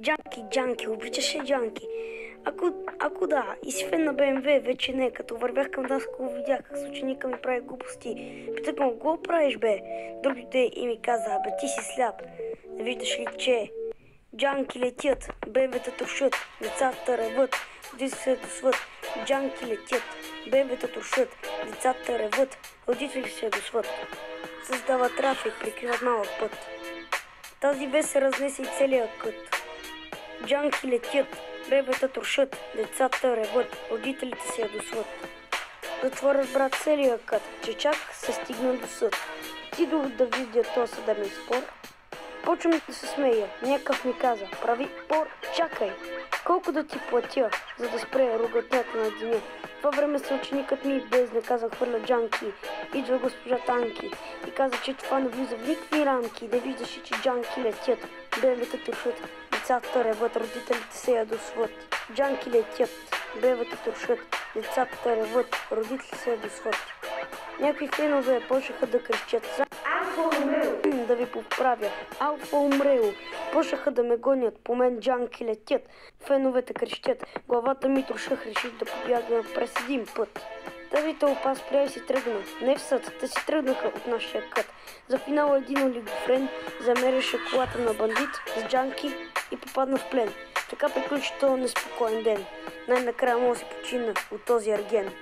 Джанки, обичаше Джанки. Ако да, и си фен на БМВ, вече не. Като вървях към нас, ако видях как с ученика ми прави глупости. Питах му, го правиш, бе? Другите и ми каза, бе, ти си сляп. Не виждаш ли, че Джанки летят, БМВ-та трошат, децата реват, родители се досват. Джанки летят, БМВ-та трошат, децата реват, родители се досват. Създава трафик, прикриват малък път. Тази вест се разнесе и целия кът. Джанки летят, бебета трошат, децата реват, родителите се ядосват. Затова разбра целия кът, че чак се стигна до съд. Отидох да видя този съдебен спор. Почвам да се смея. Някакъв ми каза, прави пор, чакай. Колко да ти платя, за да спре ругатнята на деня? В това време съученикът ми безнаказан хвърля Джанки. Идва госпожа Танки и каза, че това не влиза в никакви рамки. Да виждаш, че Джанки летят, бебета тушат, децата реват, родителите се ядосват. Джанки летят, бебета тушат, децата реват, родителите се ядосват. Някои фенове почнаха да крещят. Да ви поправя. Алфа умрел. Почнаха да ме гонят. По мен Джанки летят. Феновете крещят. Главата ми трошах, реших да побягна през един път. Тази тълпа спря и си тръгна. Не в съд, те си тръгнаха от нашия кът. За финала един олигофрен замеряше колата на бандит с Джанки и попадна в плен. Така приключи този неспокоен ден. Най-накрая мога да си почина от този арген.